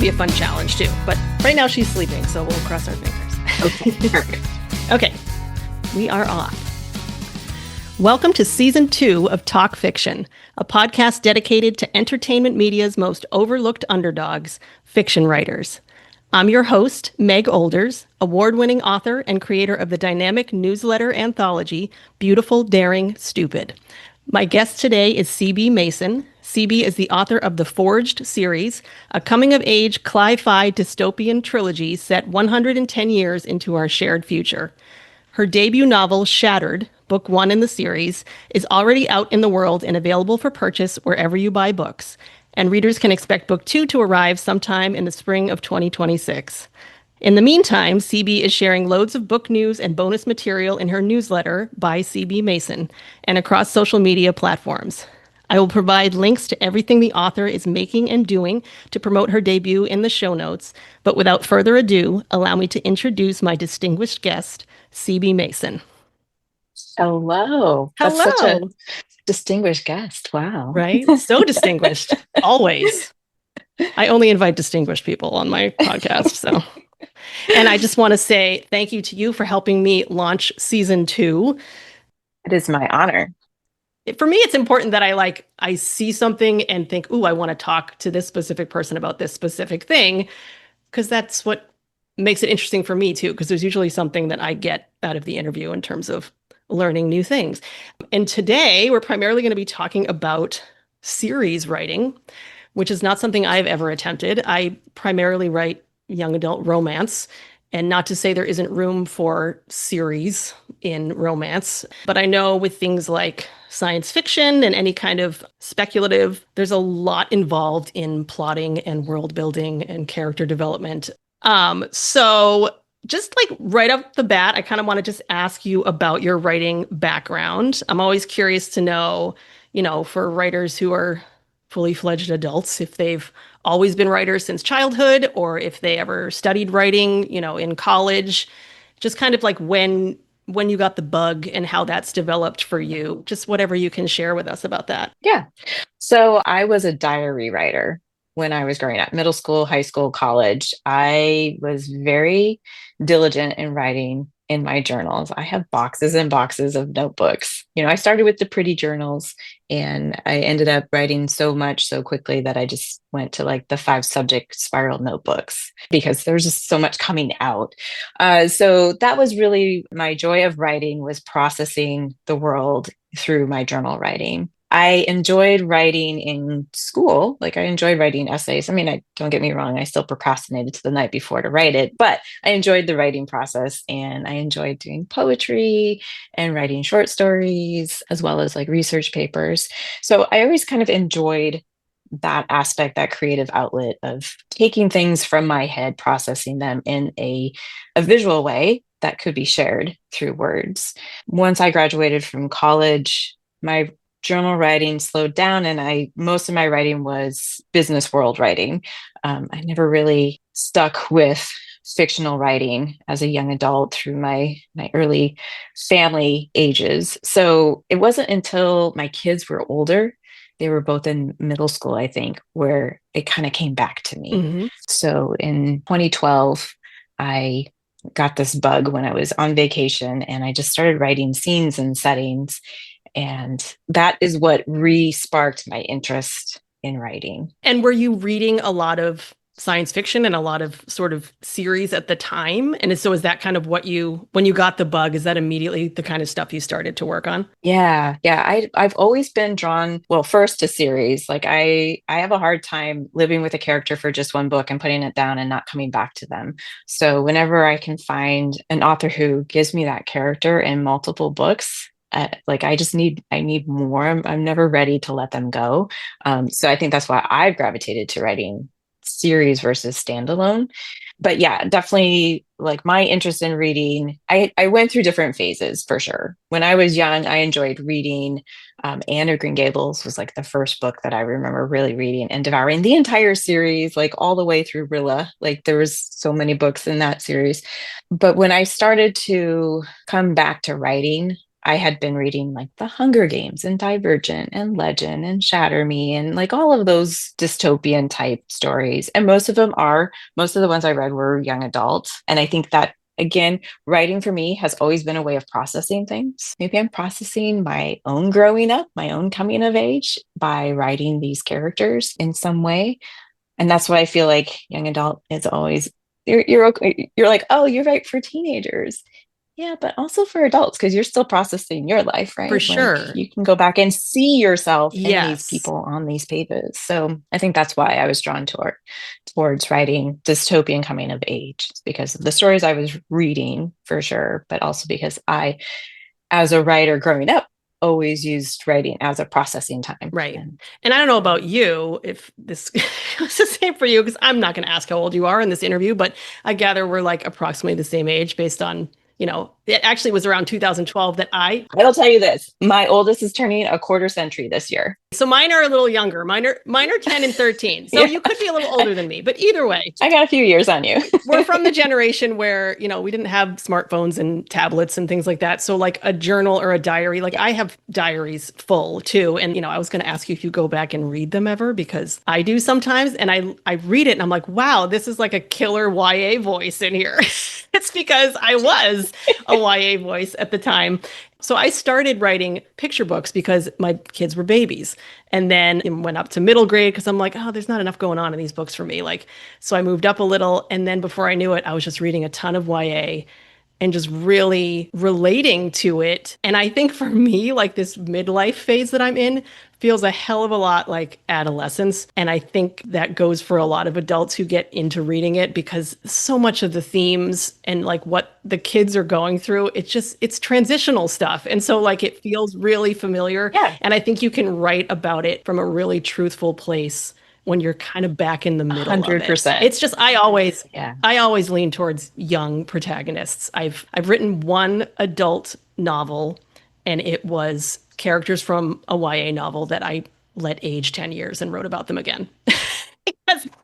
be a fun challenge too. But right now she's sleeping, so we'll cross our fingers. Okay, perfect. Okay, we are off. Welcome to Season 2 of Talk Fiction, a podcast dedicated to entertainment media's most overlooked underdogs, fiction writers. I'm your host, Meg Olders, award-winning author and creator of the dynamic newsletter anthology, Beautiful, Daring, Stupid. My guest today is C.B. Mason. C.B. is the author of the Forged series, a coming-of-age cli-fi dystopian trilogy set 110 years into our shared future. Her debut novel, Shattered, book 1 in the series, is already out in the world and available for purchase wherever you buy books. And readers can expect book 2 to arrive sometime in the spring of 2026. In the meantime, CB is sharing loads of book news and bonus material in her newsletter, by CB Mason, and across social media platforms. I will provide links to everything the author is making and doing to promote her debut in the show notes. But without further ado, allow me to introduce my distinguished guest, CB Mason. Hello. That's such a distinguished guest. Wow. Right? So distinguished. Always. I only invite distinguished people on my podcast, so. And I just want to say thank you to you for helping me launch Season 2. It is my honor. For me, it's important that I see something and think, ooh, I want to talk to this specific person about this specific thing, because that's what makes it interesting for me too, because there's usually something that I get out of the interview in terms of learning new things. And today we're primarily going to be talking about series writing, which is not something I've ever attempted. I primarily write young adult romance. And not to say there isn't room for series in romance, but I know with things like science fiction and any kind of speculative, there's a lot involved in plotting and world building and character development. So just like right off the bat, I kind of want to just ask you about your writing background. I'm always curious to know, for writers who are fully fledged adults, if they've always been writers since childhood or if they ever studied writing, in college, just kind of like when you got the bug and how that's developed for you, just whatever you can share with us about that. Yeah. So I was a diary writer when I was growing up, middle school, high school, college. I was very diligent in writing in my journals. I have boxes and boxes of notebooks. I started with the pretty journals and I ended up writing so much so quickly that I just went to like the 5 subject spiral notebooks because there was just so much coming out. So that was really my joy of writing, was processing the world through my journal writing. I enjoyed writing in school. Like I enjoyed writing essays. I mean, don't get me wrong, I still procrastinated to the night before to write it, but I enjoyed the writing process and I enjoyed doing poetry and writing short stories as well as like research papers. So I always kind of enjoyed that aspect, that creative outlet of taking things from my head, processing them in a visual way that could be shared through words. Once I graduated from college, my journal writing slowed down and most of my writing was business world writing. I never really stuck with fictional writing as a young adult through my early family ages. So it wasn't until my kids were older, they were both in middle school, I think, where it kind of came back to me. Mm-hmm. So in 2012, I got this bug when I was on vacation and I just started writing scenes and settings. And that is what re-sparked my interest in writing. And were you reading a lot of science fiction and a lot of sort of series at the time? And so is that kind of when you got the bug, is that immediately the kind of stuff you started to work on? Yeah. I've always been drawn, well, first to series. Like I have a hard time living with a character for just one book and putting it down and not coming back to them. So whenever I can find an author who gives me that character in multiple books, I need more. I'm never ready to let them go. So I think that's why I've gravitated to writing series versus standalone. But yeah, definitely like my interest in reading, I went through different phases for sure. When I was young, I enjoyed reading. Anne of Green Gables was like the first book that I remember really reading and devouring the entire series, like all the way through Rilla. Like there was so many books in that series. But when I started to come back to writing, I had been reading like The Hunger Games and Divergent and Legend and Shatter Me and like all of those dystopian type stories. And most of the ones I read were young adults. And I think that, again, writing for me has always been a way of processing things. Maybe I'm processing my own growing up, my own coming of age by writing these characters in some way. And that's what I feel like young adult is always. You're okay. You're like, oh, you're right for teenagers. Yeah, but also for adults, because you're still processing your life, For right? Like sure. you can go back and see yourself in these Yes. people on these pages. So I think that's why I was drawn towards writing dystopian coming of age, because of the stories I was reading for sure, but also because I, as a writer growing up, always used writing as a processing time. Right. And And I don't know about you, if this was the same for you, because I'm not going to ask how old you are in this interview, but I gather we're like approximately the same age based on, it actually was around 2012 that I will tell you this, my oldest is turning a quarter century this year. so mine are a little younger. Mine are 10 and 13. So Yeah, you could be a little older than me, but either way, I got a few years on you. we're from the generation where, we didn't have smartphones and tablets and things like that. So like a journal or a diary, like Yeah. I have diaries full too. And I was going to ask you if you go back and read them ever because I do sometimes and I read it and I'm like, wow, this is like a killer YA voice in here. It's because I was a YA voice at the time. So I started writing picture books because my kids were babies. And then it went up to middle grade because I'm like, oh, there's not enough going on in these books for me. Like, so I moved up a little. And then before I knew it, I was just reading a ton of YA and just really relating to it. And I think for me, like this midlife phase that I'm in feels a hell of a lot like adolescence. And I think that goes for a lot of adults who get into reading it because so much of the themes and like what the kids are going through, it's transitional stuff. And so like it feels really familiar. Yeah, And I think you can write about it from a really truthful place when you're kind of back in the middle of it. 100%. It's just I always Yeah. I always lean towards young protagonists. I've written one adult novel and it was characters from a YA novel that I let age 10 years and wrote about them again.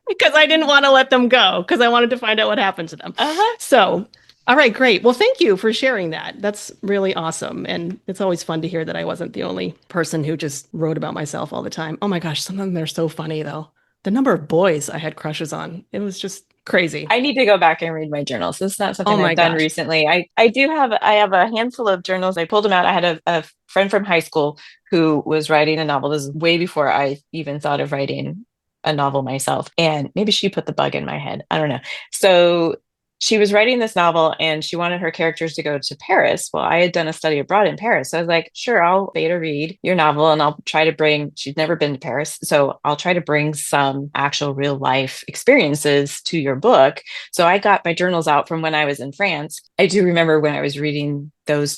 because I didn't want to let them go because I wanted to find out what happened to them. Uh-huh. So, all right, great. Well, thank you for sharing that. That's really awesome. And it's always fun to hear that I wasn't the only person who just wrote about myself all the time. Oh my gosh, some of them are so funny though. The number of boys I had crushes on, it was just crazy. I need to go back and read my journals. It's not Oh something my I've done gosh. recently. I have a handful of journals. I pulled them out. I had a friend from high school who was writing a novel. This is way before I even thought of writing a novel myself. And maybe she put the bug in my head. I don't know. So she was writing this novel and she wanted her characters to go to Paris. Well, I had done a study abroad in Paris. So I was like, sure, I'll beta read your novel and I'll try to bring, she'd never been to Paris. So I'll try to bring some actual real life experiences to your book. So I got my journals out from when I was in France. I do remember when I was reading those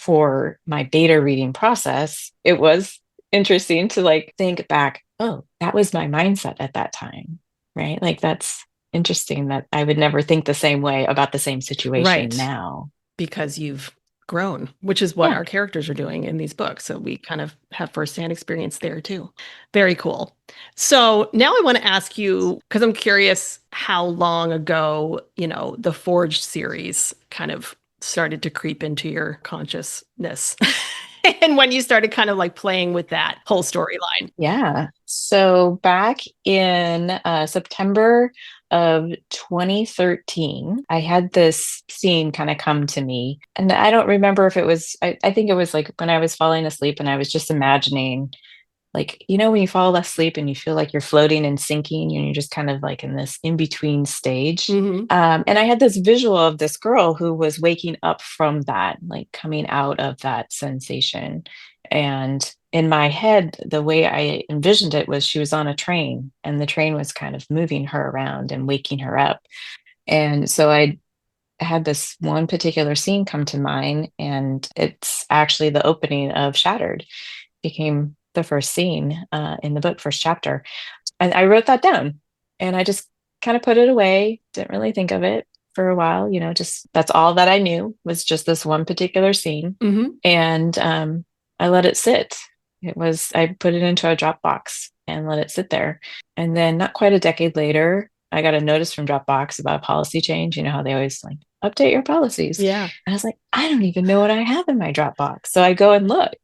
for my beta reading process, it was interesting to like think back, oh, that was my mindset at that time, right? Like that's interesting that I would never think the same way about the same situation Right. now. Because you've grown, which is what Yeah. our characters are doing in these books. So we kind of have firsthand experience there too. Very cool. So now I want to ask you, because I'm curious how long ago, the Forged series kind of started to creep into your consciousness. And when you started kind of like playing with that whole storyline. Yeah. So back in September of 2013, I had this scene kind of come to me. And I don't remember if it was, I think it was like when I was falling asleep and I was just imagining like when you fall asleep and you feel like you're floating and sinking and you're just kind of like in this in between stage. Hmm. And I had this visual of this girl who was waking up from that, like coming out of that sensation. And in my head, the way I envisioned it was she was on a train and the train was kind of moving her around and waking her up. And so I had this one particular scene come to mind, and it's actually the opening of Shattered became the first scene in the book, first chapter. And I wrote that down and I just kind of put it away, didn't really think of it for a while, just that's all that I knew was just this one particular scene. Hmm. And I let it sit. I put it into a Dropbox and let it sit there. And then not quite a decade later, I got a notice from Dropbox about a policy change. You know how they always like update your policies. Yeah. And I was like, I don't even know what I have in my Dropbox. So I go and look.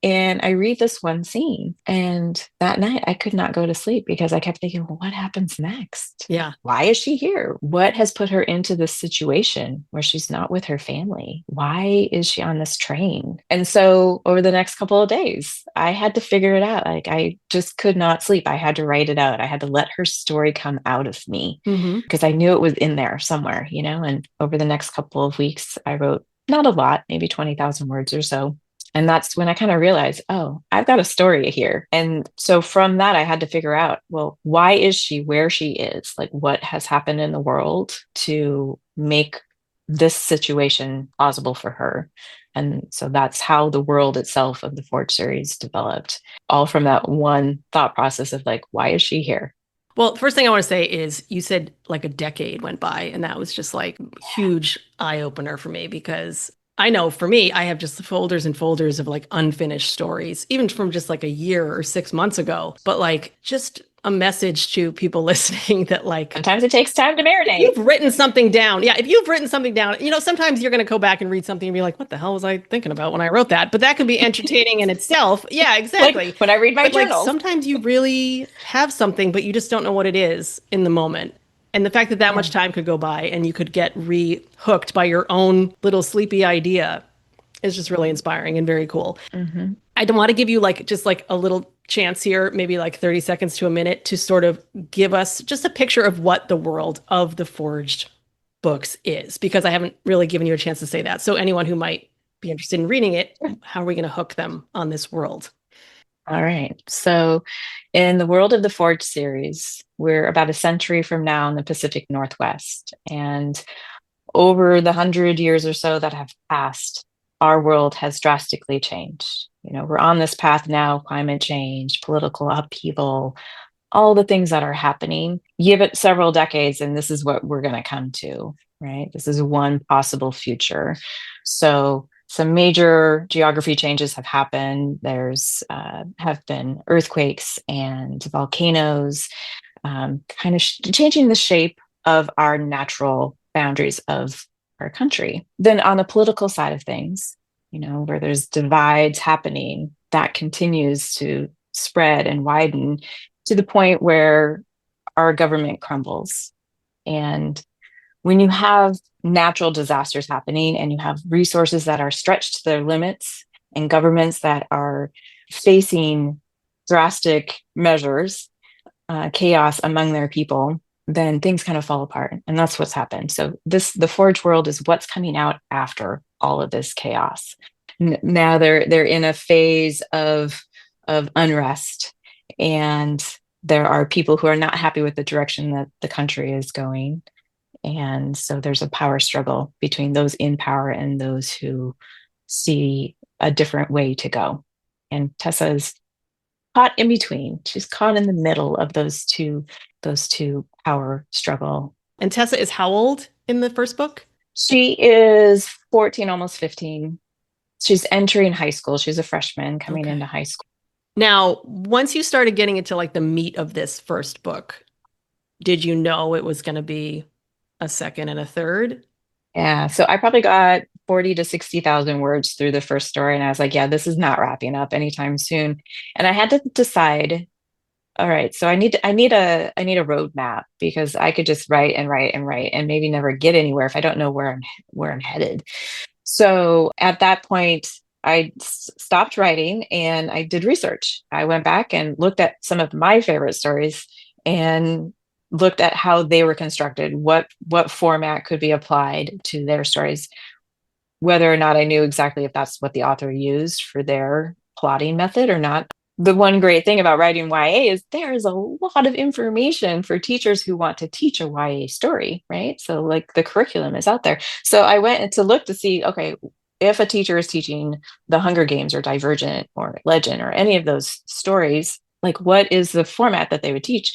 And I read this one scene, and that night I could not go to sleep because I kept thinking, well, what happens next? Yeah. Why is she here? What has put her into this situation where she's not with her family? Why is she on this train? And so over the next couple of days, I had to figure it out. Like I just could not sleep. I had to write it out. I had to let her story come out of me Hmm. because I knew it was in there somewhere, you know? And over the next couple of weeks, I wrote not a lot, maybe 20,000 words or so. And that's when I kind of realized, oh, I've got a story here. And so from that, I had to figure out, well, why is she where she is? Like, what has happened in the world to make this situation plausible for her? And so that's how the world itself of the Forge series developed, all from that one thought process of like, why is she here? Well, first thing I want to say is you said like a decade went by, and that was just like huge eye opener for me because I know for me, I have just folders and folders of like unfinished stories, even from just like a year or 6 months ago. But like just a message to people listening that like Sometimes it takes time to if marinate. you've written something down, yeah, if you've written something down, sometimes you're going to go back and read something and be like, what the hell was I thinking about when I wrote that? But that can be entertaining in itself. Yeah, Like exactly. when I read my But like journals. sometimes you really have something, but you just don't know what it is in the moment. And the fact that that Yeah. much time could go by and you could get re-hooked by your own little sleepy idea is just really inspiring and very cool. Mm-hmm. I don't want to give you like just like a little chance here, maybe like 30 seconds to a minute to sort of give us just a picture of what the world of the Forged books is, because I haven't really given you a chance to say that. So anyone who might be interested in reading it, how are we going to hook them on this world? All right. So, in the world of the Forge series, we're about a century from now in the Pacific Northwest. And over the 100 years or so that have passed, our world has drastically changed. You know, we're on this path now, climate change, political upheaval, all the things that are happening. Give it several decades, and this is what we're going to come to, right? This is one possible future. So, some major geography changes have happened. There's have been earthquakes and volcanoes, kind of changing the shape of our natural boundaries of our country. Then, on the political side of things, you know, where there's divides happening, that continues to spread and widen to the point where our government crumbles. And when you have natural disasters happening and you have resources that are stretched to their limits and governments that are facing drastic measures, chaos among their people, then things kind of fall apart. And that's what's happened. So the Forge world is what's coming out after all of this chaos. Now they're in a phase of unrest, and there are people who are not happy with the direction that the country is going. And so there's a power struggle between those in power and those who see a different way to go. And Tessa is caught in between. She's caught in the middle of those two power struggle. And Tessa is how old in the first book? She is 14, almost 15. She's entering high school. She's a freshman coming into Okay. high school. Now, once you started getting into like the meat of this first book, did you know it was going to be a second and a third? Yeah. So I probably got 40 to 60,000 words through the first story. And I was like, yeah, this is not wrapping up anytime soon. And I had to decide, all right, so I need a roadmap because I could just write and write and write and maybe never get anywhere if I don't know where I'm headed. So at that point, I stopped writing and I did research. I went back and looked at some of my favorite stories and looked at how they were constructed, what format could be applied to their stories, whether or not I knew exactly if that's what the author used for their plotting method or not. The one great thing about writing YA is there is a lot of information for teachers who want to teach a YA story, right? So, like the curriculum is out there. So, I went to look to see, okay, if a teacher is teaching The Hunger Games or Divergent or Legend or any of those stories, like what is the format that they would teach?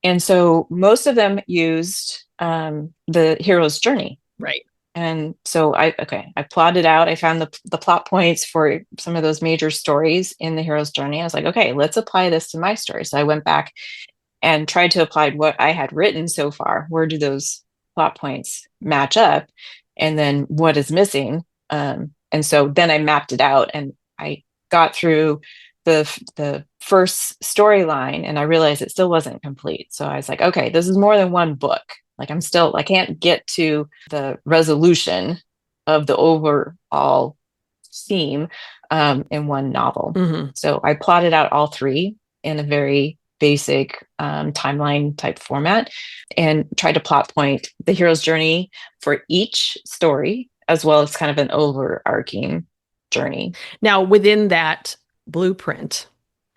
And so, most of them used the hero's journey. Right. And so I plotted out, I found the plot points for some of those major stories in the hero's journey. I was like, okay, let's apply this to my story. So I went back and tried to apply what I had written so far. Where do those plot points match up? and then what is missing. And so then I mapped it out, and I got through the first storyline, and I realized it still wasn't complete. So I was like, okay, this is more than one book. Like I can't get to the resolution of the overall theme in one novel. Hmm. So I plotted out all three in a very basic timeline type format and tried to plot point the hero's journey for each story, as well as kind of an overarching journey. Now, within that blueprint,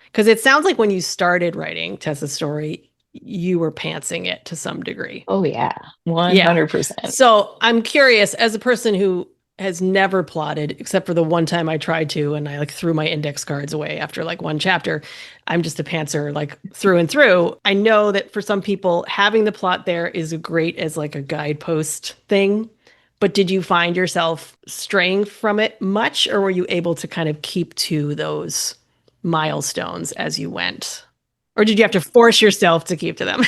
because it sounds like when you started writing Tessa's story, you were pantsing it to some degree. Oh, yeah, Yeah. 100%. So I'm curious, as a person who has never plotted, except for the one time I tried to, and I like threw my index cards away after like one chapter. I'm just a pantser like through and through. I know that for some people, having the plot there is great as like a guidepost thing. But did you find yourself straying from it much, or were you able to kind of keep to those milestones as you went? Or did you have to force yourself to keep to them?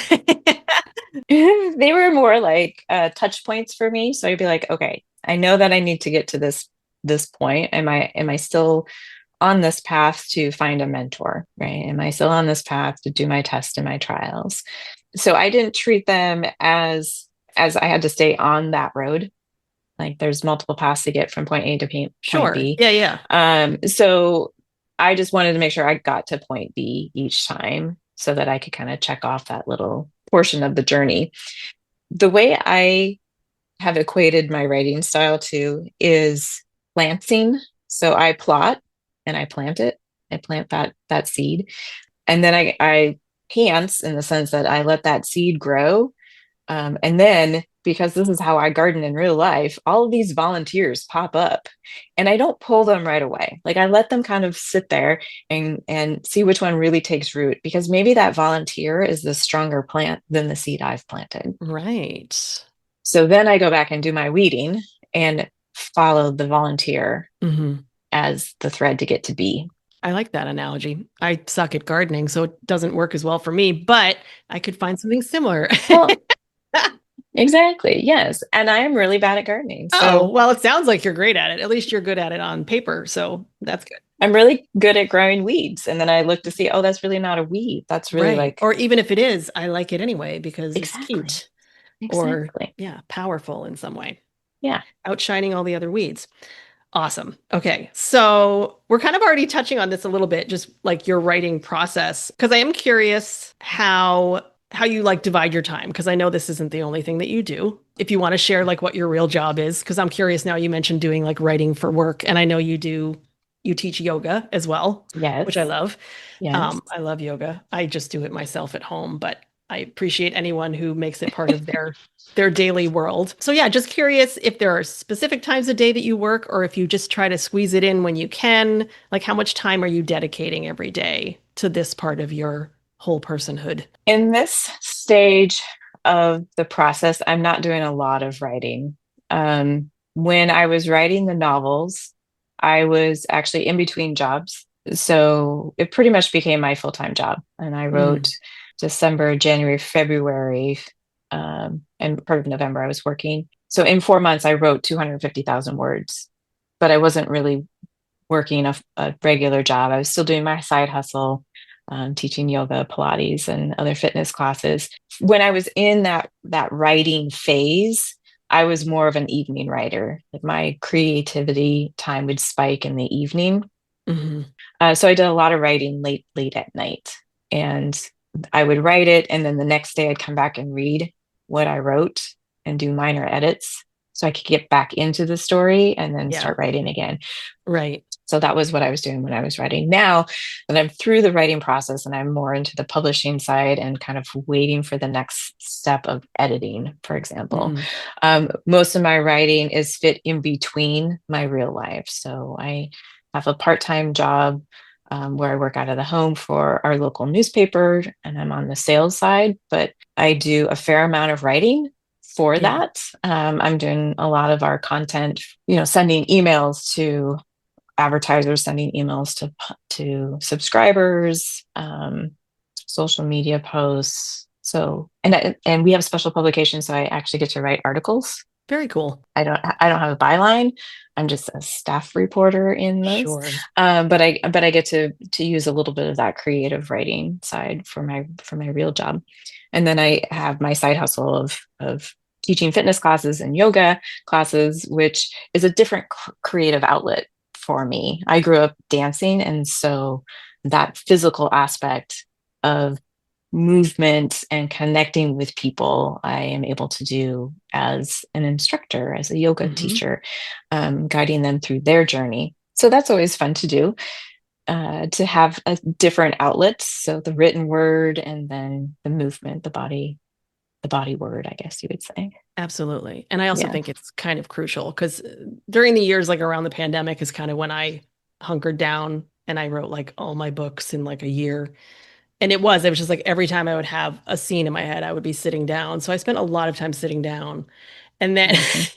They were more like touch points for me. So I'd be like, okay, I know that I need to get to this point. Am I still on this path to find a mentor, right? Am I still on this path to do my test and my trials? So I didn't treat them as I had to stay on that road. Like there's multiple paths to get from point A to point Sure. B. Yeah, yeah. So I just wanted to make sure I got to point B each time so that I could kind of check off that little portion of the journey. The way I have equated my writing style to is planting. So I plot and I plant it. I plant that seed. And then I pants in the sense that I let that seed grow, and then, because this is how I garden in real life, all of these volunteers pop up, and I don't pull them right away. Like I let them kind of sit there and see which one really takes root, because maybe that volunteer is the stronger plant than the seed I've planted. Right. So then I go back and do my weeding and follow the volunteer Hmm. as the thread to get to B. I like that analogy. I suck at gardening, so it doesn't work as well for me, but I could find something similar. Well, exactly. Yes. And I am really bad at gardening. Oh, So well, it sounds like you're great at it. At least you're good at it on paper, so that's good. I'm really good at growing weeds. And then I look to see, oh, that's really not a weed. That's really Right. like, Or even if it is, I like it anyway because it's exactly, cute or, exactly. yeah, powerful in some way, Yeah. outshining all the other weeds. Awesome. Okay. So we're kind of already touching on this a little bit, just like your writing process, because I am curious how you like divide your time, because I know this isn't the only thing that you do. If you want to share like what your real job is, because I'm curious now, you mentioned doing like writing for work, and I know you teach yoga as well, which I Yes. love. Yes. I love yoga. I just do it myself at home, but I appreciate anyone who makes it part of their daily world. So yeah, just curious if there are specific times a day that you work or if you just try to squeeze it in when you can. Like how much time are you dedicating every day to this part of your whole personhood? In this stage of the process, I'm not doing a lot of writing. When I was writing the novels, I was actually in between jobs. So it pretty much became my full-time job. And I wrote Mm, December, January, February, and part of November I was working. So in 4 months, I wrote 250,000 words, but I wasn't really working a regular job. I was still doing my side hustle, teaching yoga, Pilates, and other fitness classes. When I was in that writing phase, I was more of an evening writer. Like my creativity time would spike in the evening. mhm. So I did a lot of writing late at night, and I would write it, and then the next day I'd come back and read what I wrote and do minor edits so I could get back into the story and then Yeah, start writing again. right. So that was what I was doing when I was writing. Now that I'm through the writing process and I'm more into the publishing side and kind of waiting for the next step of editing, for example, Mhm. most of my writing is fit in between my real life. So I have a part-time job where I work out of the home for our local newspaper, and I'm on the sales side, but I do a fair amount of writing for Yeah. that. I'm doing a lot of our content, sending emails to advertisers, sending emails to subscribers, social media posts. So and we have special publications, so I actually get to write articles Very cool. I don't have a byline. I'm just a staff reporter in those. Sure. But I get to use a little bit of that creative writing side for my real job. And then I have my side hustle of teaching fitness classes and yoga classes, which is a different creative outlet for me. I grew up dancing, and so that physical aspect of movement and connecting with people I am able to do as an instructor, as a yoga Hmm. teacher, guiding them through their journey. So that's always fun to have a different outlets. So the written word and then the movement, the body word, I guess you would say. Absolutely. And I also Yeah. think it's kind of crucial because during the years like around the pandemic is kind of when I hunkered down and I wrote like all my books in like a year. And it was just like every time I would have a scene in my head, I would be sitting down. So I spent a lot of time sitting down. And then Mhm.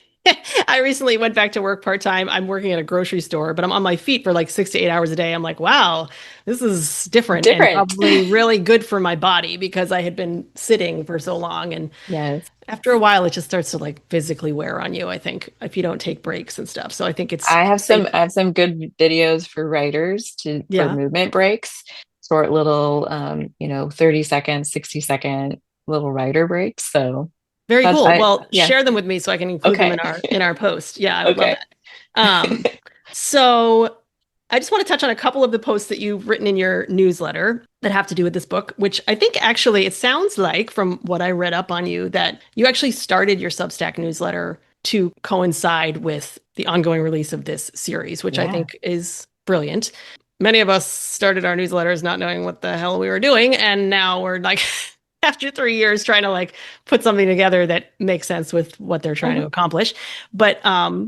I recently went back to work part-time. I'm working at a grocery store, but I'm on my feet for like 6 to 8 hours a day. I'm like, wow, this is different and Different. probably really good for my body because I had been sitting for so long. And Yes. after a while, it just starts to like physically wear on you, I think, if you don't take breaks and stuff. So I think it's great. I have some good videos for writers for Yeah, movement breaks, short little 30 second, 60-second little writer breaks. So very that's cool. I Well, yeah. share them with me so I can include them Okay. in our post. Yeah, I would love Okay. that. Um, so I just want to touch on a couple of the posts that you've written in your newsletter that have to do with this book, which I think actually it sounds like from what I read up on you that you actually started your Substack newsletter to coincide with the ongoing release of this series, which I Yeah. think is brilliant. Many of us started our newsletters not knowing what the hell we were doing, and now we're like after 3 years trying to like put something together that makes sense with what they're trying to Mhm. accomplish. But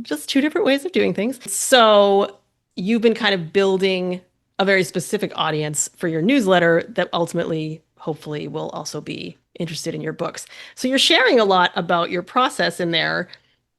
just two different ways of doing things. So you've been kind of building a very specific audience for your newsletter that ultimately, hopefully, will also be interested in your books. So you're sharing a lot about your process in there.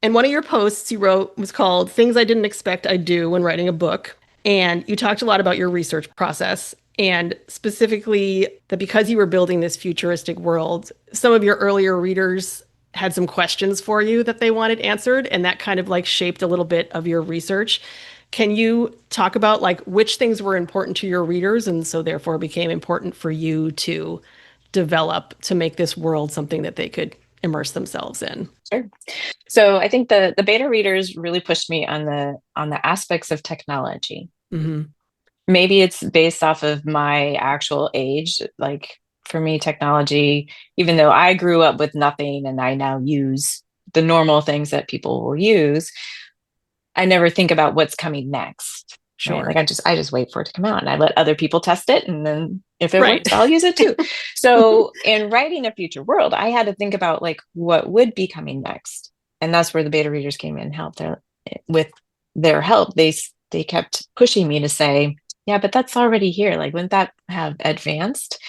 And one of your posts you wrote was called Things I Didn't Expect I'd Do When Writing a Book. And you talked a lot about your research process and specifically that because you were building this futuristic world, some of your earlier readers had some questions for you that they wanted answered, and that kind of like shaped a little bit of your research. Can you talk about like which things were important to your readers and so therefore became important for you to develop to make this world something that they could immerse themselves in? Sure. So I think the beta readers really pushed me on the aspects of technology. Hmm. Maybe it's based off of my actual age. Like for me, technology, even though I grew up with nothing and I now use the normal things that people will use, I never think about what's coming next. Right. Like Sure. I just wait for it to come out and I let other people test it. And then if it Right. works, I'll use it too. So in writing a future world, I had to think about like what would be coming next. And that's where the beta readers came in and helped with their help. They kept pushing me to say, yeah, but that's already here. Like, wouldn't that have advanced?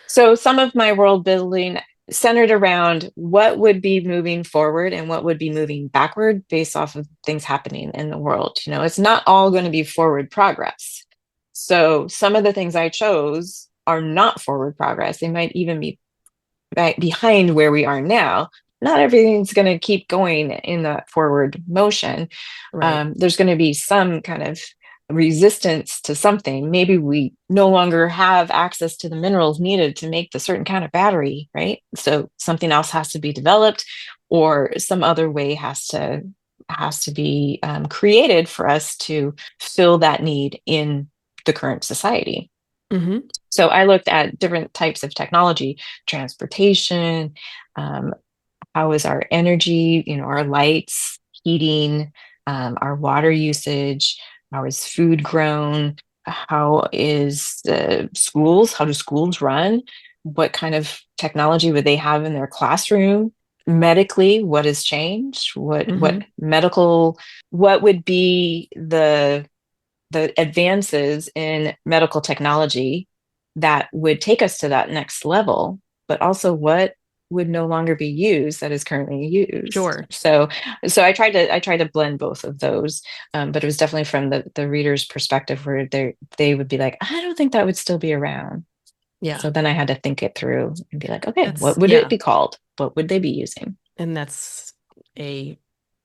So some of my world building centered around what would be moving forward and what would be moving backward based off of things happening in the world. You know, it's not all going to be forward progress. So some of the things I chose are not forward progress. They might even be behind where we are now. Not everything's going to keep going in that forward motion. Right. There's going to be some kind of resistance to something. Maybe we no longer have access to the minerals needed to make the certain kind of battery, right? So something else has to be developed, or some other way has to be created for us to fill that need in the current society. Hmm. So I looked at different types of technology, transportation, um, how is our energy, you know, our lights, heating, our water usage, how is food grown, how is the schools, how do schools run, what kind of technology would they have in their classroom, medically, what has changed, what Hmm. medical, what would be the advances in medical technology that would take us to that next level, but also what would no longer be used that is currently used. Sure. So I tried to blend both of those, but it was definitely from the reader's perspective where they would be like, I don't think that would still be around. Yeah. So then I had to think it through and be like, okay, That's, what would it yeah. be called? What would they be using? And that's a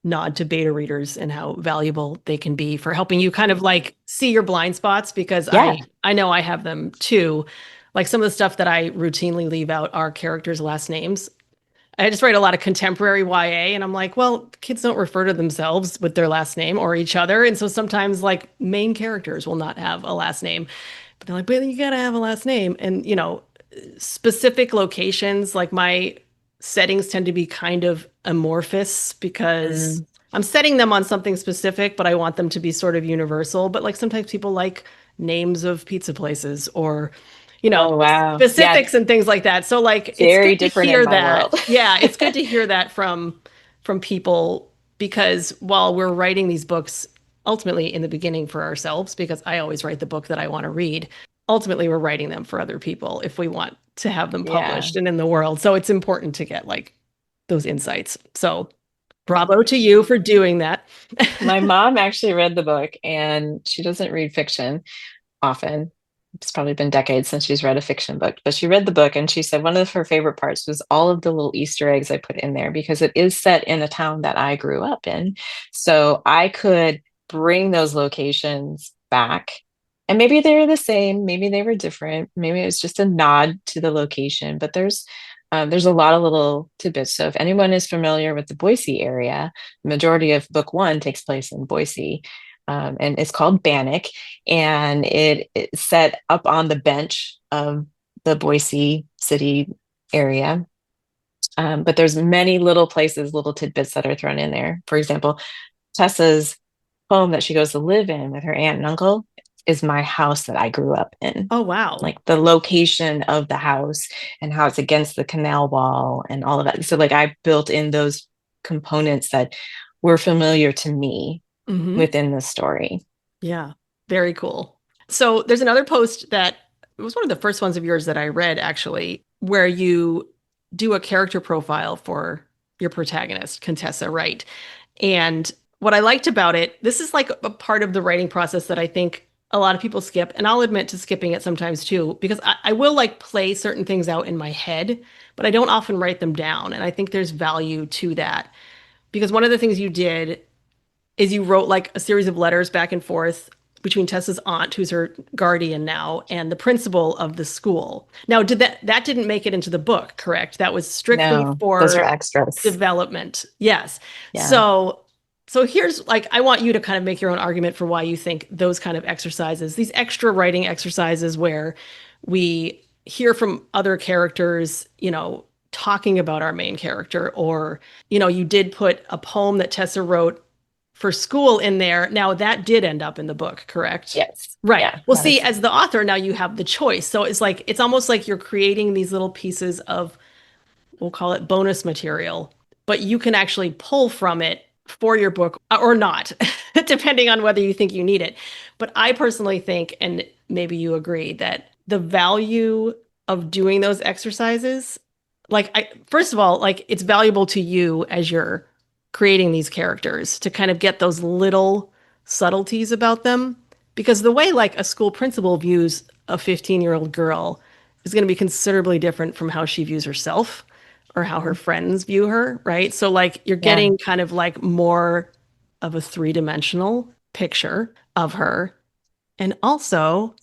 nod to beta readers and how valuable they can be for helping you kind of like see your blind spots because Yeah. I know I have them too. Like some of the stuff that I routinely leave out are characters' last names. I just write a lot of contemporary YA, and I'm like, well, kids don't refer to themselves with their last name or each other. And so sometimes, like, main characters will not have a last name. But they're like, but you gotta have a last name. And, specific locations, like my settings tend to be kind of amorphous because Mm. I'm setting them on something specific, but I want them to be sort of universal. But like sometimes people like names of pizza places or, you know, Oh, wow. Yeah, specifics and things like that. So like it's very good to different in hear my that. world. Yeah, it's good to hear that from people because while we're writing these books ultimately in the beginning for ourselves, because I always write the book that I want to read, ultimately we're writing them for other people if we want to have them Yeah. published and in the world. So it's important to get like those insights. So bravo to you for doing that. My mom actually read the book and she doesn't read fiction often. It's probably been decades since she's read a fiction book, but she read the book and she said one of her favorite parts was all of the little Easter eggs I put in there because it is set in a town that I grew up in. So I could bring those locations back. And maybe they were the same, maybe they were different, maybe it was just a nod to the location, but there's a lot of little tidbits. So if anyone is familiar with the Boise area, the majority of book one takes place in Boise. And it's called Bannock, and it's set up on the bench of the Boise city area. But there's many little places, little tidbits that are thrown in there. For example, Tessa's home that she goes to live in with her aunt and uncle is my house that I grew up in. Oh, wow. Like the location of the house and how it's against the canal wall and all of that. So like I built in those components that were familiar to me Hmm. within the story. Yeah, very cool. So there's another post that it was one of the first ones of yours that I read actually, where you do a character profile for your protagonist, Contessa Wright. And what I liked about it, this is like a part of the writing process that I think a lot of people skip, and I'll admit to skipping it sometimes too, because I will like play certain things out in my head, but I don't often write them down. And I think there's value to that because one of the things you did is you wrote like a series of letters back and forth between Tessa's aunt, who's her guardian now, and the principal of the school. Now, did that didn't make it into the book, correct? That was strictly No, those are for extras. development. Yes. Yeah. So here's like I want you to kind of make your own argument for why you think those kind of exercises, these extra writing exercises where we hear from other characters, talking about our main character, or, you did put a poem that Tessa wrote for school in there. Now that did end up in the book, correct? Yes. Right. Yeah. Well, That see, is. as the author, now you have the choice. So it's almost like you're creating these little pieces of, we'll call it bonus material, but you can actually pull from it for your book or not, depending on whether you think you need it. But I personally think, and maybe you agree, that the value of doing those exercises, like first of all, like it's valuable to you as you're creating these characters to kind of get those little subtleties about them. Because the way like a school principal views a 15-year-old girl is going to be considerably different from how she views herself or how her Mhm. friends view her, right? So like you're Yeah, getting kind of like more of a three-dimensional picture of her. And also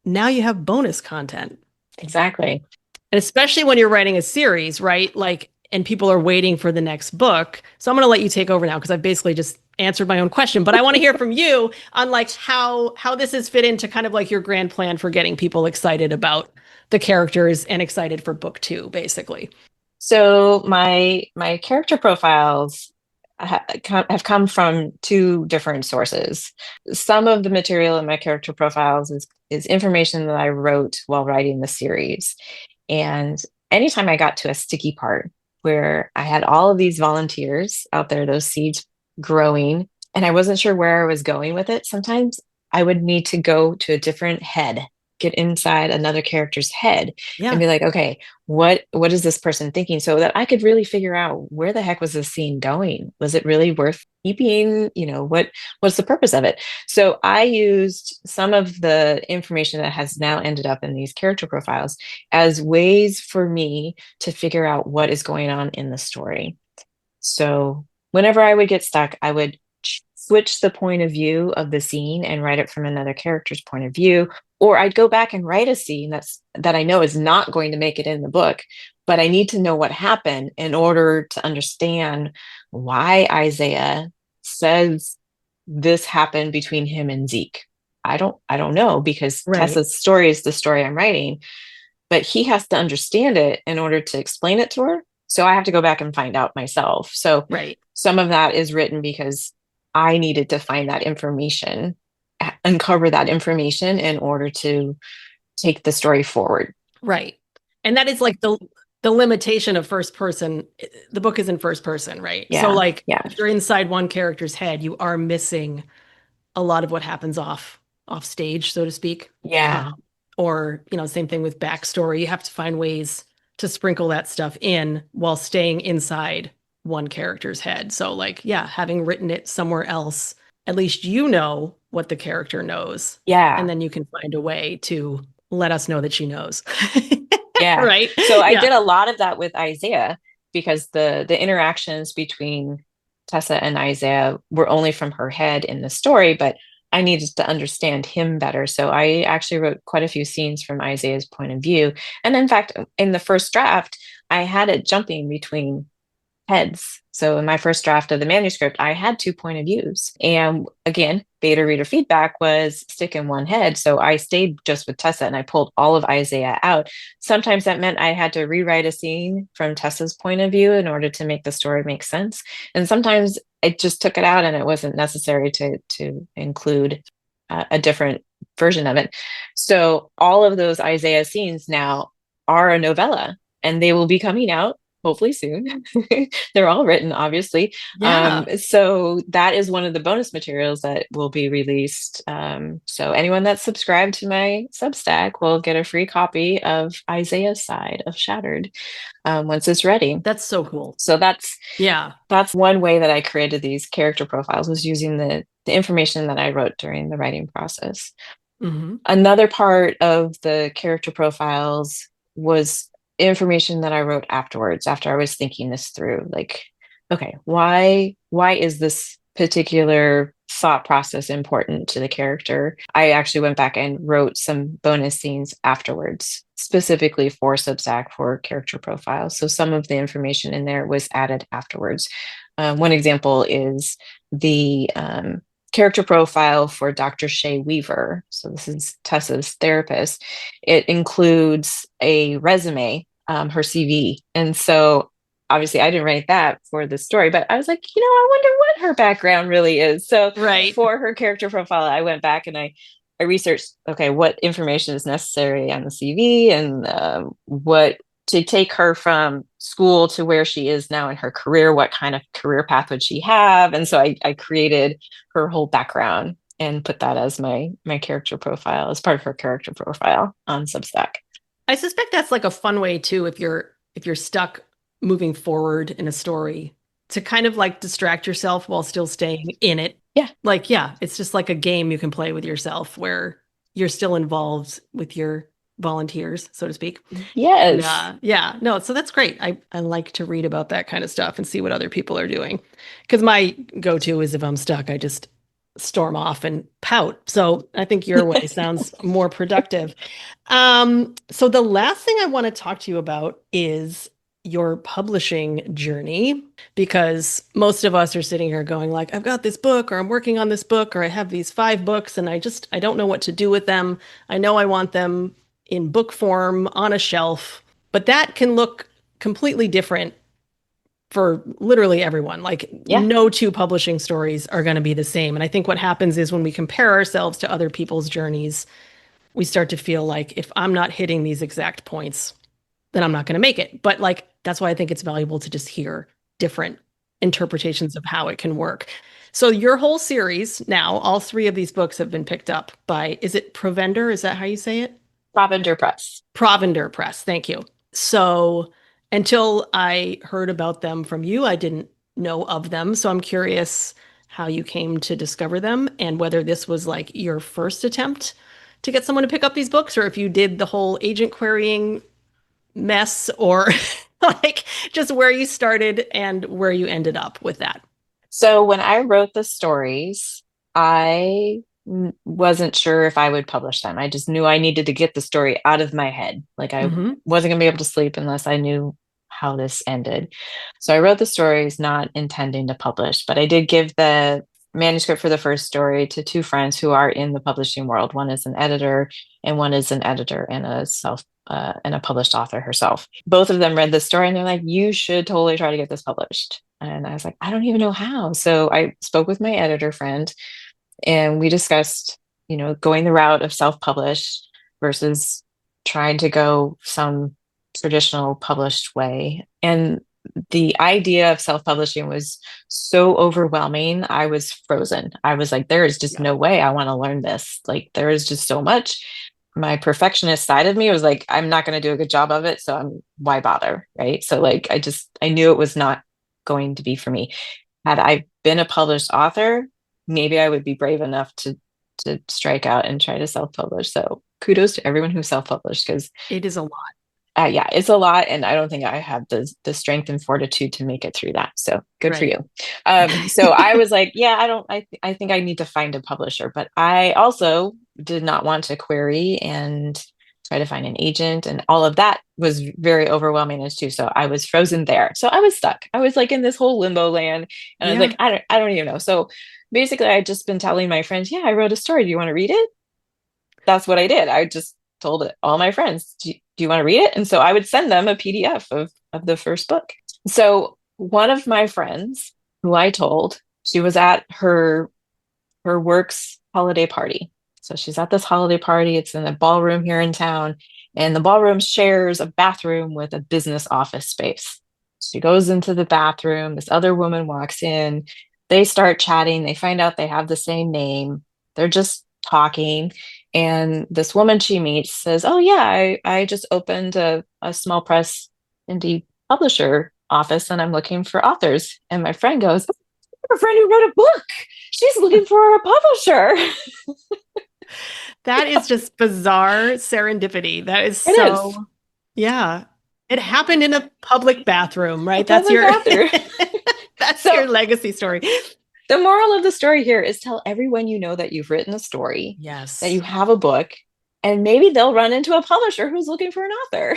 now you have bonus content. exactly. And especially when you're writing a series, right? Like, and people are waiting for the next book. So I'm going to let you take over now because I've basically just answered my own question, but I want to hear from you on like how this has fit into kind of like your grand plan for getting people excited about the characters and excited for book two, basically. So my character profiles have come from two different sources. Some of the material in my character profiles is information that I wrote while writing the series. And anytime I got to a sticky part where I had all of these volunteers out there, those seeds growing, and I wasn't sure where I was going with it, sometimes I would need to go to a different head, get inside another character's head and Yeah. be like, okay, what is this person thinking? So that I could really figure out where the heck was this scene going? Was it really worth keeping? What's the purpose of it? So I used some of the information that has now ended up in these character profiles as ways for me to figure out what is going on in the story. So whenever I would get stuck, I would switch the point of view of the scene and write it from another character's point of view. Or I'd go back and write a scene that I know is not going to make it in the book, but I need to know what happened in order to understand why Isaiah says this happened between him and Zeke. I don't know because Right. Tessa's story is the story I'm writing, but he has to understand it in order to explain it to her. So I have to go back and find out myself. So Right. some of that is written because I needed to find that information, uncover that information in order to take the story forward. Right. And that is like the limitation of first person. The book is in first person, right? So Yeah. like Yeah. if you're inside one character's head, you are missing a lot of what happens off stage, so to speak. Yeah. Um, or, same thing with backstory. You have to find ways to sprinkle that stuff in while staying inside one character's head. So like, yeah, having written it somewhere else, at least you know what the character knows. And Yeah. then you can find a way to let us know that she knows. Yeah. Right? So I Yeah. did a lot of that with Isaiah because the interactions between Tessa and Isaiah were only from her head in the story, but I needed to understand him better. So I actually wrote quite a few scenes from Isaiah's point of view. And in fact, in the first draft, I had it jumping between heads. So in my first draft of the manuscript, I had two point of views. And again, beta reader feedback was stick in one head. So I stayed just with Tessa and I pulled all of Isaiah out. Sometimes that meant I had to rewrite a scene from Tessa's point of view in order to make the story make sense. And sometimes I just took it out and it wasn't necessary to include a different version of it. So all of those Isaiah scenes now are a novella and they will be coming out hopefully soon. They're all written, obviously. Yeah. So that is one of the bonus materials that will be released. So anyone that's subscribed to my Substack will get a free copy of Isaiah's Side of Shattered once it's ready. That's so cool. So Yeah. that's one way that I created these character profiles was using the information that I wrote during the writing process. Hmm. Another part of the character profiles was information that I wrote afterwards, after I was thinking this through. Like, okay, why is this particular thought process important to the character? I actually went back and wrote some bonus scenes afterwards, specifically for Substack for character profiles. So some of the information in there was added afterwards. One example is the character profile for Dr. Shay Weaver. So this is Tessa's therapist. It includes a resume, her CV. And so obviously I didn't write that for the story, but I was like, I wonder what her background really is. So Right. for her character profile, I went back and I researched, okay, what information is necessary on the CV and what to take her from school to where she is now in her career, what kind of career path would she have? And so I created her whole background and put that as my character profile, as part of her character profile on Substack. I suspect that's like a fun way too, if you're stuck moving forward in a story, to kind of like distract yourself while still staying in it. Yeah. Like, yeah, it's just like a game you can play with yourself where you're still involved with your volunteers, so to speak. And Yes. yeah, no, so that's great. I like to read about that kind of stuff and see what other people are doing. Because my go-to is if I'm stuck, I just storm off and pout. So I think your way sounds more productive. So the last thing I want to talk to you about is your publishing journey, because most of us are sitting here going like, I've got this book, or I'm working on this book, or I have these 5 books, and I don't know what to do with them. I know I want them in book form on a shelf, but that can look completely different for literally everyone. Like Yeah. no two publishing stories are going to be the same. And I think what happens is when we compare ourselves to other people's journeys, we start to feel like if I'm not hitting these exact points, then I'm not going to make it. But like that's why I think it's valuable to just hear different interpretations of how it can work. So your whole series now, all 3 of these books have been picked up by, is it Provender? Is that how you say it? Provender Press. Provender Press. Thank you. So until I heard about them from you, I didn't know of them. So I'm curious how you came to discover them and whether this was like your first attempt to get someone to pick up these books, or if you did the whole agent querying mess, or like just where you started and where you ended up with that. So when I wrote the stories, I wasn't sure if I would publish them. I just knew I needed to get the story out of my head. Like I Hmm. wasn't going to be able to sleep unless I knew how this ended. So I wrote the stories not intending to publish, but I did give the manuscript for the first story to two friends who are in the publishing world. One is an editor and one is an editor and a published author herself. Both of them read the story and they're like, you should totally try to get this published. And I was like, I don't even know how. So I spoke with my editor friend and we discussed, going the route of self-published versus trying to go some traditional published way. And the idea of self-publishing was so overwhelming. I was frozen. I was like, there is just Yeah. no way I want to learn this. Like, there is just so much. My perfectionist side of me was like, I'm not going to do a good job of it. So why bother? Right. So, like, I knew it was not going to be for me. Had I been a published author, maybe I would be brave enough to strike out and try to self-publish. So kudos to everyone who self-published because It is a lot. yeah, it's a lot, and I don't think I have the strength and fortitude to make it through that. So good for Right. you. So I was like, yeah, I don't. I think I need to find a publisher, but I also did not want to query and try to find an agent, and all of that was very overwhelming as too. So I was frozen there. So I was stuck. I was like in this whole limbo land, and I was like, Yeah. I don't even know. So basically, I just been telling my friends, yeah, I wrote a story. Do you want to read it? That's what I did. I just told it, all my friends, do you want to read it? And so I would send them a PDF of the first book. So one of my friends who I told, she was at her work's holiday party. So she's at this holiday party. It's in a ballroom here in town, and the ballroom shares a bathroom with a business office space. She goes into the bathroom. This other woman walks in. They start chatting. They find out they have the same name. They're just talking. And this woman she meets says, oh, yeah, I just opened a small press indie publisher office and I'm looking for authors. And my friend goes, a friend who wrote a book. She's looking for a publisher. That is just bizarre serendipity. That is It is so, yeah. It happened in a public bathroom, a right? That's public your bathroom. that's So your legacy story. the moral of the story here is tell everyone you know that you've written a story, that you Yes. have a book, and maybe they'll run into a publisher who's looking for an author.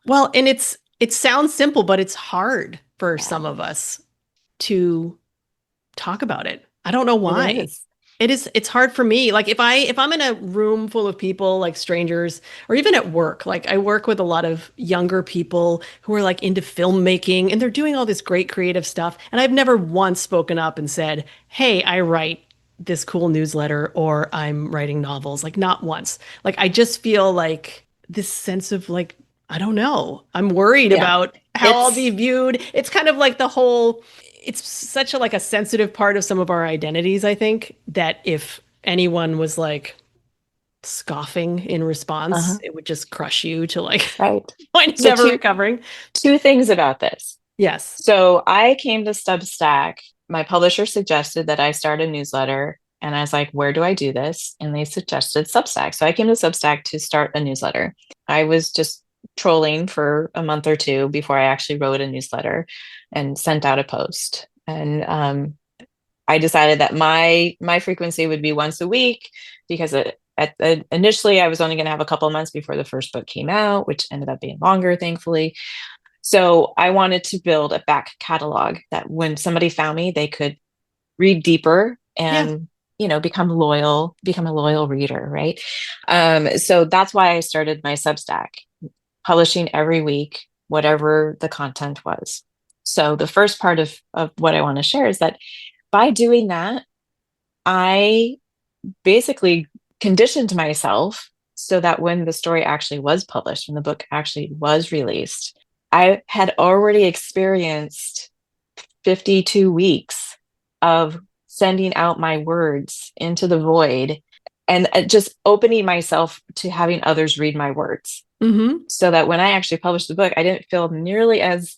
Well, and it sounds simple, but it's hard for Yeah, some of us to talk about it. I don't know it why. is. It's hard for me. Like if I'm in a room full of people like strangers or even at work, like I work with a lot of younger people who are like into filmmaking and they're doing all this great creative stuff and I've never once spoken up and said, "Hey, I write this cool newsletter or I'm writing novels." Like not once. Like I just feel like this sense of like I don't know. I'm worried Yeah, about how I'll be it's viewed. It's kind of like the whole it's such a like a sensitive part of some of our identities, I think, that if anyone was like scoffing in response, uh-huh, it would just crush you to like right. point of So never recovering. two things about this. Yes. So I came to Substack. My publisher suggested that I start a newsletter. And I was like, where do I do this? And they suggested Substack. So I came to Substack to start a newsletter. I was just trolling for a month or two before I actually wrote a newsletter and sent out a post. And I decided that my frequency would be once a week because initially I was only going to have a couple of months before the first book came out, which ended up being longer, thankfully. So I wanted to build a back catalog that when somebody found me, they could read deeper Yeah. and become a loyal reader, right? So that's why I started my Substack, publishing every week, whatever the content was. So the first part of what I want to share is that by doing that, I basically conditioned myself so that when the story actually was published, when the book actually was released, I had already experienced 52 weeks of sending out my words into the void and just opening myself to having others read my words Hmm. so that when I actually published the book, I didn't feel nearly as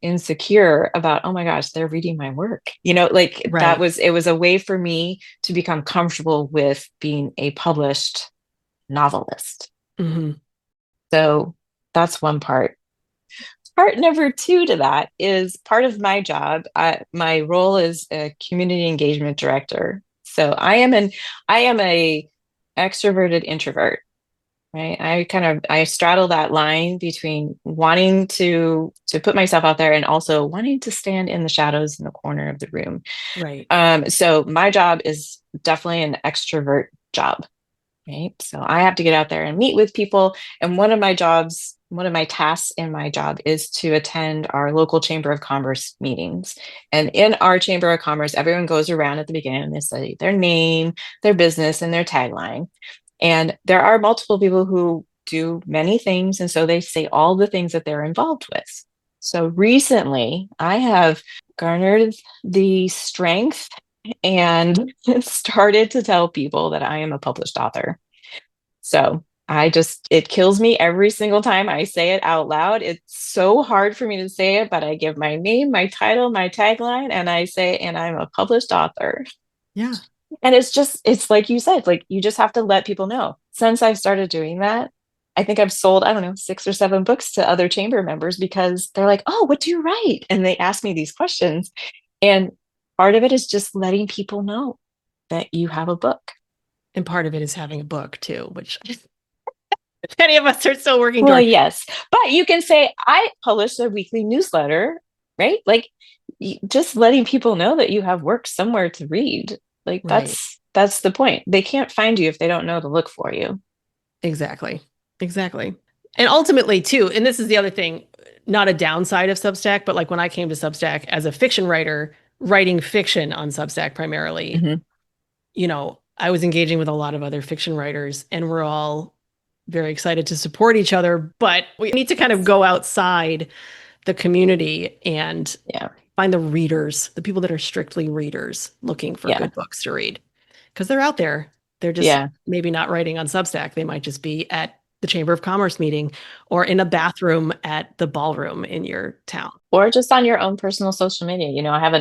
insecure about, oh my gosh, they're reading my work. Like that Right. was it was a way for me to become comfortable with being a published novelist. Hmm. So that's one part. part number two to that is part of my job. My role is a community engagement director. So I am a extroverted introvert, right? I straddle that line between wanting to put myself out there and also wanting to stand in the shadows in the corner of the room. Right. So my job is definitely an extrovert job, right? So I have to get out there and meet with people. And one of my tasks in my job is to attend our local Chamber of Commerce meetings. And in our Chamber of Commerce, everyone goes around at the beginning and they say their name, their business, and their tagline. And there are multiple people who do many things. And so they say all the things that they're involved with. So recently, I have garnered the strength and started to tell people that I am a published author. So it kills me every single time I say it out loud. It's so hard for me to say it, but I give my name, my title, my tagline, and I say, and I'm a published author. Yeah. And it's like you said, like you just have to let people know. Since I've started doing that, I think I've sold, I don't know, 6 or 7 books to other chamber members because they're like, oh, what do you write? And they ask me these questions. And part of it is just letting people know that you have a book. And part of it is having a book too, which many of us are still working Well, toward. yes, but you can say, I published a weekly newsletter, right? Like just letting people know that you have work somewhere to read. Like Right. that's the point. They can't find you if they don't know to look for you. Exactly. Exactly. And ultimately, too, and this is the other thing, not a downside of Substack, but like when I came to Substack as a fiction writer, writing fiction on Substack primarily, Mhm. I was engaging with a lot of other fiction writers and we're all very excited to support each other, but we need to kind of go outside the community and Yeah. find the readers, the people that are strictly readers looking for Yeah. good books to read. Because they're out there. They're just Yeah. maybe not writing on Substack. They might just be at the Chamber of Commerce meeting or in a bathroom at the ballroom in your town. Or just on your own personal social media. I have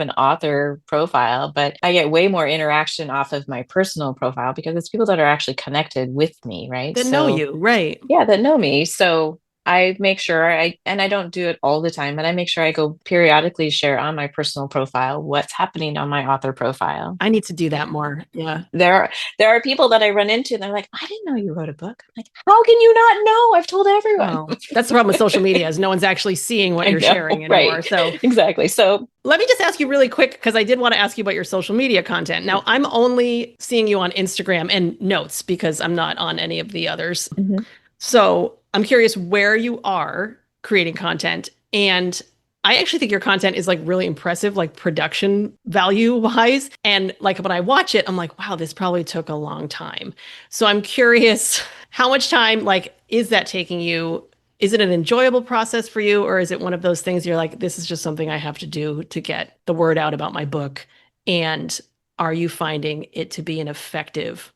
an author profile, but I get way more interaction off of my personal profile because it's people that are actually connected with me, right? That know So you, right? yeah, that know me. So I make sure and I don't do it all the time, but I make sure I go periodically share on my personal profile what's happening on my author profile. I need to do that more. Yeah. There are there are people that I run into and they're like, I didn't know you wrote a book. I'm like, how can you not know? I've told everyone. Well, that's the problem with social media is no one's actually seeing what I you're know, sharing anymore. right. So Exactly. So let me just ask you really quick because I did want to ask you about your social media content. Now, I'm only seeing you on Instagram and Notes because I'm not on any of the others. mhm, So I'm curious where you are creating content. And I actually think your content is like really impressive, like production value wise. And like when I watch it, I'm like, wow, this probably took a long time. So I'm curious, how much time like is that taking you? Is it an enjoyable process for you, or is it one of those things you're like, this is just something I have to do to get the word out about my book? And are you finding it to be an effective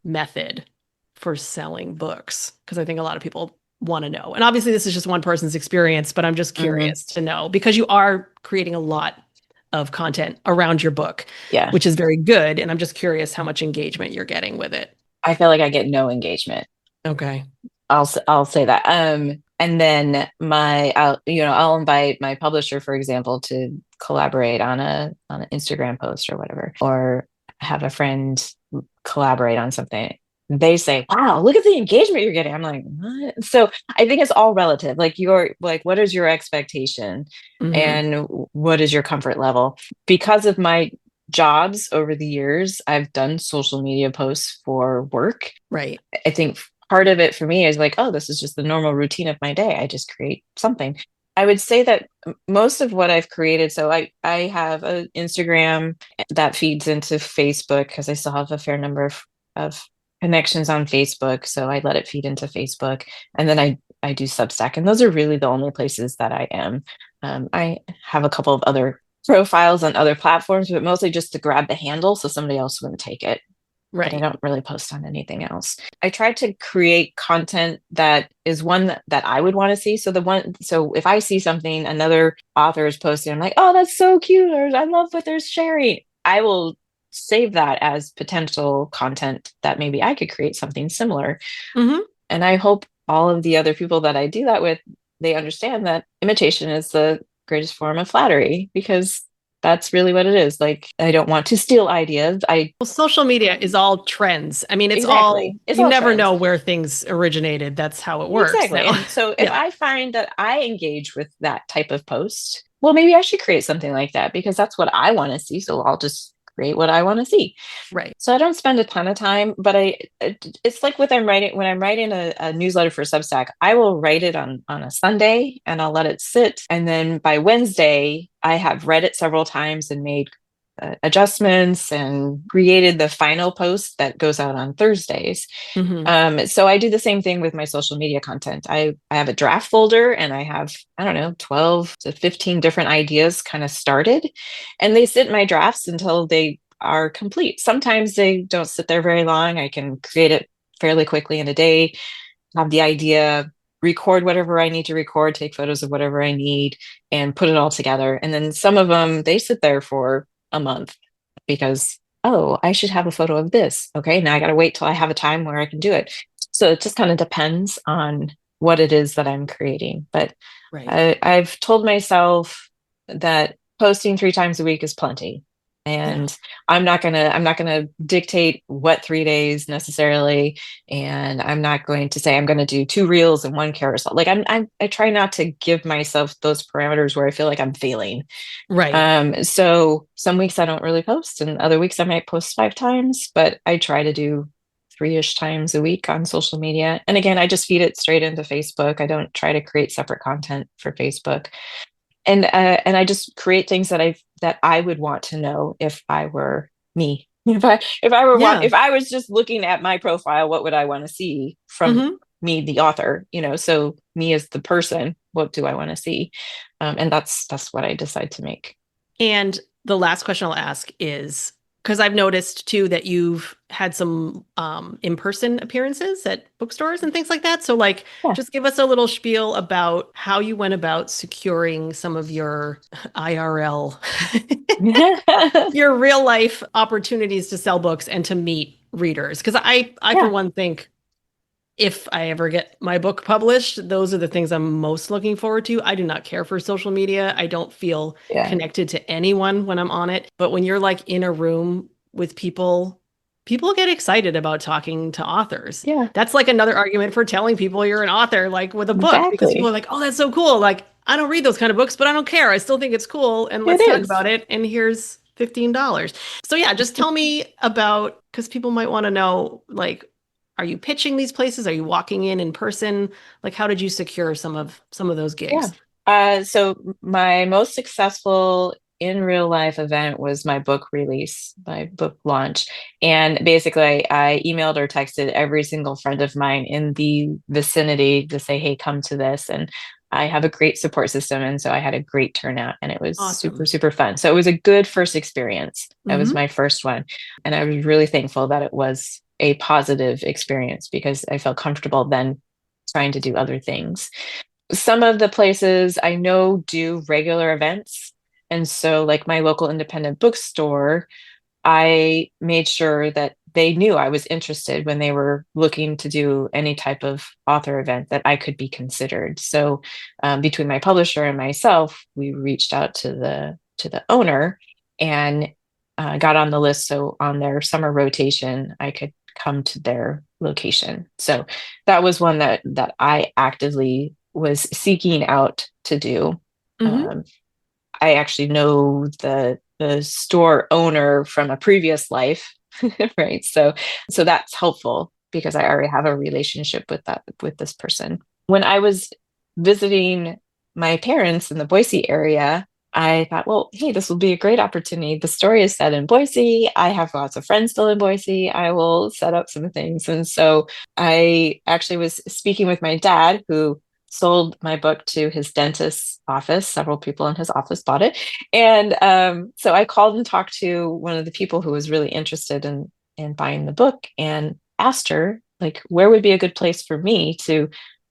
method for selling books? Because I think a lot of people want to know. And obviously, this is just one person's experience, but I'm just mhm, curious to know because you are creating a lot of content around your book, yeah. which is very good. And I'm just curious how much engagement you're getting with it. I feel like I get no engagement. Okay. I'll say that. And then I'll invite my publisher, for example, to collaborate on an Instagram post or whatever, or have a friend collaborate on something. They say, "Wow, look at the engagement you're getting." I'm like, "What?" So I think it's all relative. What is your expectation, Hmm. and what is your comfort level? Because of my jobs over the years, I've done social media posts for work. Right. I think part of it for me is like, oh, this is just the normal routine of my day. I just create something. I would say that most of what I've created, so I have an Instagram that feeds into Facebook because I still have a fair number of connections on Facebook. So I let it feed into Facebook. And then I do Substack. And those are really the only places that I am. I have a couple of other profiles on other platforms, but mostly just to grab the handle so somebody else wouldn't take it, but I Right. don't really post on anything else. I try to create content that is one that I would want to see. So if I see something another author is posting, I'm like, oh, that's so cute, or I love what they're sharing. I will save that as potential content that maybe I could create something similar. Hmm. And I hope all of the other people that I do that with they understand that imitation is the greatest form of flattery because that's really what it is. Like, I don't want to steal ideas. I Well, social media is all trends. I mean, it's all, exactly. It's you all never trends. know where things originated. That's how it works Exactly. now. And so if Yeah, I find that I engage with that type of post, well, maybe I should create something like that because that's what I want to see. So I'll just create what I want to see. right. So I don't spend a ton of time, but it's like with I'm writing when I'm writing a newsletter for Substack, I will write it on a Sunday and I'll let it sit. And then by Wednesday, I have read it several times and made adjustments and created the final post that goes out on Thursdays. Hmm. So I do the same thing with my social media content. I have a draft folder and I have, I don't know, 12 to 15 different ideas kind of started, and they sit in my drafts until they are complete. Sometimes they don't sit there very long. I can create it fairly quickly in a day, have the idea, record whatever I need to record, take photos of whatever I need, and put it all together. And then some of them, they sit there for a month because, oh, I should have a photo of this. Okay, now I got to wait till I have a time where I can do it. So it just kind of depends on what it is that I'm creating. But Right. I've told myself that posting 3 times a week is plenty. Yeah. And I'm not gonna dictate what 3 days necessarily, and I'm not going to say I'm going to do 2 reels and 1 carousel. Like I try not to give myself those parameters where I feel like I'm failing. Right. So some weeks I don't really post, and other weeks I might post 5 times, but I try to do 3-ish times a week on social media. And again, I just feed it straight into Facebook. I don't try to create separate content for Facebook. And I just create things that I would want to know if I were me. Yeah. If I was just looking at my profile, what would I want to see from Hmm. me, the author? So me as the person, what do I want to see? And that's what I decide to make. And the last question I'll ask is because I've noticed too that you've had some in-person appearances at bookstores and things like that. So, like, Yeah. just give us a little spiel about how you went about securing some of your IRL, your real life opportunities to sell books and to meet readers. Because I for Yeah. one think if I ever get my book published, those are the things I'm most looking forward to. I do not care for social media. I don't feel Yeah. connected to anyone when I'm on it. But when you're like in a room with people, people get excited about talking to authors. Yeah. That's like another argument for telling people you're an author, like with a book, because people are Exactly. like, oh, that's so cool. Like, I don't read those kind of books, but I don't care. I still think it's cool. And It let's talk is. about it. And here's $15. So yeah, just tell me about, because people might want to know, like, are you pitching these places? Are you walking in person? Like, how did you secure some of those Yeah. gigs? So my most successful in real life event was my book release, my book launch. And basically, I emailed or texted every single friend of mine in the vicinity to say, hey, come to this. And I have a great support system. And so I had a great turnout and it was super, Awesome. super fun. So it was a good first experience. That was Hmm. my first one. And I was really thankful that it was a positive experience because I felt comfortable then trying to do other things. Some of the places I know do regular events. And so, like my local independent bookstore, I made sure that they knew I was interested when they were looking to do any type of author event that I could be considered. So, between my publisher and myself, we reached out to the owner and got on the list. So on their summer rotation, I could come to their location. So that was one that I actively was seeking out to do. Hmm. Um, I actually know the store owner from a previous life, right? So that's helpful because I already have a relationship with this person. When I was visiting my parents in the Boise area, I thought, well, hey, this will be a great opportunity. The story is set in Boise. I have lots of friends still in Boise. I will set up some things. And so I actually was speaking with my dad, who sold my book to his dentist's office. Several people in his office bought it. And so I called and talked to one of the people who was really interested in buying the book and asked her, like, where would be a good place for me to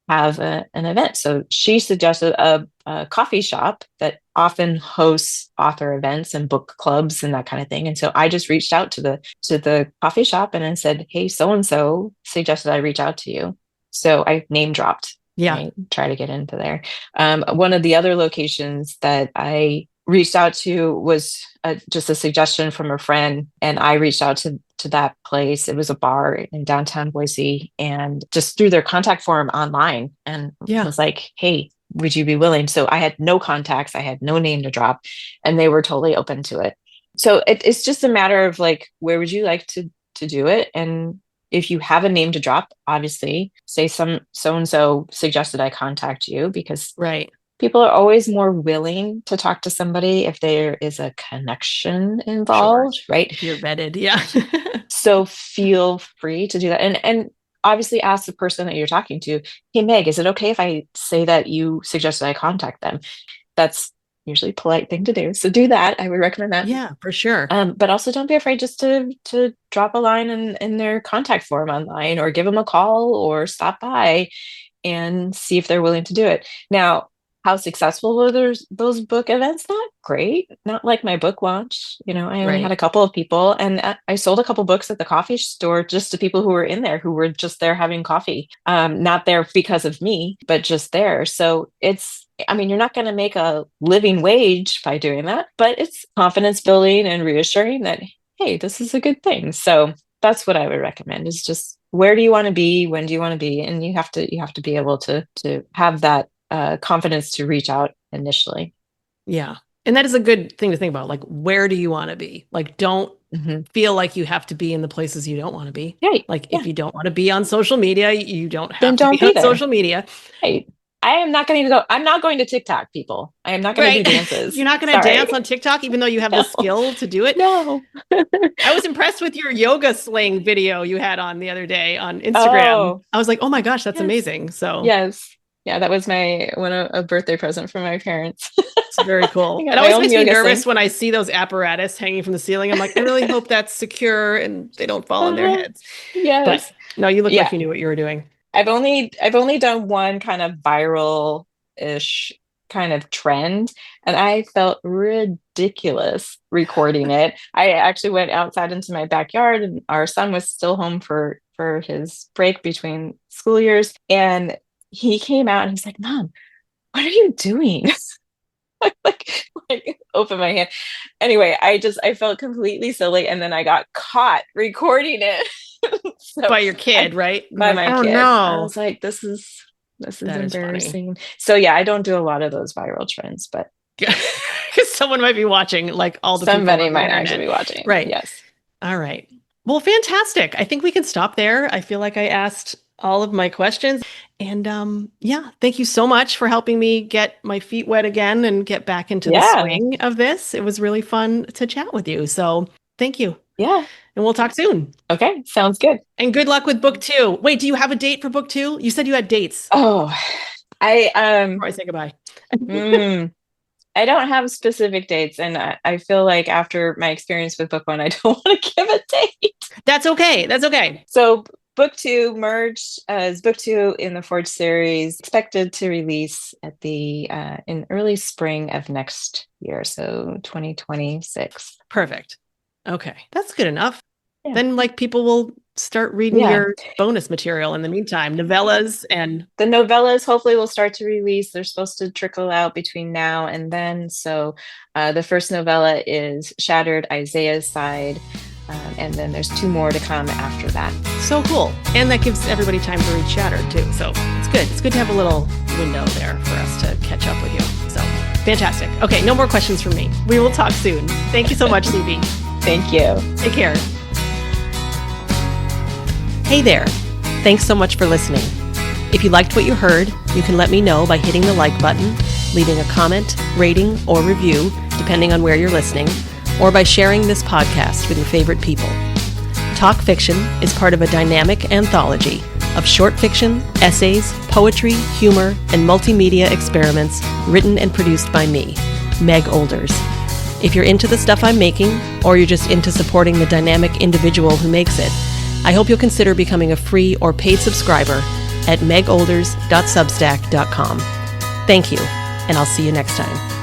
have an event. So she suggested a coffee shop that often hosts author events and book clubs and that kind of thing. And so I just reached out to the coffee shop and then said, hey, so and so suggested I reach out to you. So I name dropped Yeah. right? Try to get into there. One of the other locations that I reached out to was just a suggestion from a friend, and I reached out to that place. It was a bar in downtown Boise, and just through their contact form online, and Yeah. was like, "Hey, would you be willing?" So I had no contacts, I had no name to drop, and they were totally open to it. So it's just a matter of like, where would you like to do it? And if you have a name to drop, obviously say some so and so suggested I contact you, because Right. people are always more willing to talk to somebody if there is a connection Sure. involved, right? If you're vetted. Yeah. So feel free to do that. And obviously ask the person that you're talking to, hey Meg, is it okay if I say that you suggested I contact them? That's usually a polite thing to do. So do that. I would recommend that. Yeah, for sure. But also don't be afraid just to drop a line in their contact form online, or give them a call, or stop by and see if they're willing to do it. Now, how successful were those book events? Not great. Not like my book launch. I only had Right. a couple of people, and I sold a couple books at the coffee store just to people who were in there, who were just there having coffee. Not there because of me, but just there. So I mean, you're not going to make a living wage by doing that, but it's confidence building and reassuring that, hey, this is a good thing. So that's what I would recommend, is just, where do you want to be? When do you want to be? And you have to be able to have that confidence to reach out initially. Yeah. And that is a good thing to think about. Like, where do you want to be? Like, don't Hmm. feel like you have to be in the places you don't want to be. Right. Like, Yeah. if you don't want to be on social media, you don't Then have to be don't on be there. social media. Right. I'm not going to TikTok, people. I am not going to Right. do dances. You're not going to Sorry. dance on TikTok, even though you have the No. skill to do it. No. I was impressed with your yoga sling video you had on the other day on Instagram. Oh, I was like, oh my gosh, that's yes. amazing. So Yes. Yeah, that was my a birthday present from my parents. it's very I cool. It got my always own makes me yoga nervous sling. when I see those apparatus hanging from the ceiling. I'm like, I really hope that's secure and they don't fall on their Uh-huh. heads. But Yes. no, you look like Yeah. you knew what you were doing. I've only done one kind of viral-ish kind of trend, and I felt ridiculous recording it. I actually went outside into my backyard, and our son was still home for his break between school years, and he came out and he's like, "Mom, what are you doing?" like open my hand. Anyway, I felt completely silly, and then I got caught recording it. So By your kid, I right? You're by like, my oh kid. I no. was like, this is That is funny. embarrassing. So yeah, I don't do a lot of those viral trends, but Because someone might be watching, like all the people somebody on the might actually internet. be watching. Right. Yes. All right. Well, fantastic. I think we can stop there. I feel like I asked all of my questions. And yeah, thank you so much for helping me get my feet wet again and get back into the Yeah. swing of this. It was really fun to chat with you. So thank you. Yeah. And we'll talk soon. Okay. Sounds good. And good luck with book two. Wait, do you have a date for book two? You said you had dates Oh, I before I say goodbye. mm, I don't have specific dates, and I feel like after my experience with book one, I don't want to give a date. That's okay. That's okay. So book two merged as book two in the Forge series, expected to release at the in early spring of next year, so 2026. Perfect. Okay. That's good enough. Yeah. Then like people will start reading Yeah. your bonus material in the meantime, novellas and The novellas hopefully will start to release. They're supposed to trickle out between now and then. So the first novella is Shattered, Isaiah's Side. And then there's two more to come after that. so cool. And that gives everybody time to read Shattered too. So it's good. It's good to have a little window there for us to catch up with you. So fantastic. Okay, no more questions from me. We will talk soon. Thank you so much, CB. Thank you. Take care. Hey there. Thanks so much for listening. If you liked what you heard, you can let me know by hitting the like button, leaving a comment, rating, or review, depending on where you're listening, or by sharing this podcast with your favorite people. Talk Fiction is part of a dynamic anthology of short fiction, essays, poetry, humor, and multimedia experiments written and produced by me, Meg Olders. If you're into the stuff I'm making, or you're just into supporting the dynamic individual who makes it, I hope you'll consider becoming a free or paid subscriber at megolders.substack.com. Thank you, and I'll see you next time.